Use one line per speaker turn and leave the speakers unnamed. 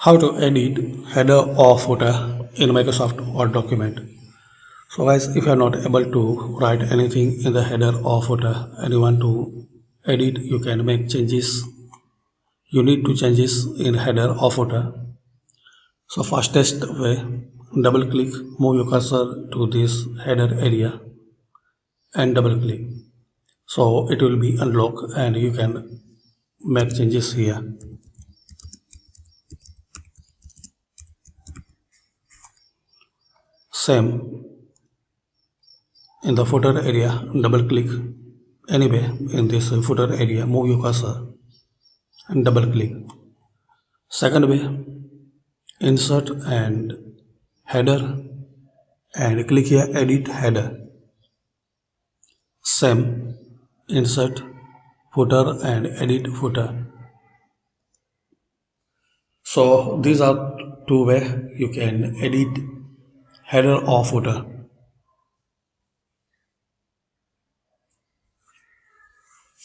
How to edit header or footer in Microsoft Word document. So guys, if you are not able to write anything in the header or footer and you want to edit, you can make changes. You need to changes in header or footer. So fastest way, double click, move your cursor to this header area and double click. So it will be unlocked and you can make changes here. Same in the footer area, double click. Anyway, in this footer area, move your cursor and double click. Second way, insert and header and click here edit header. Same, insert footer and edit footer. So these are two ways you can edit header or footer.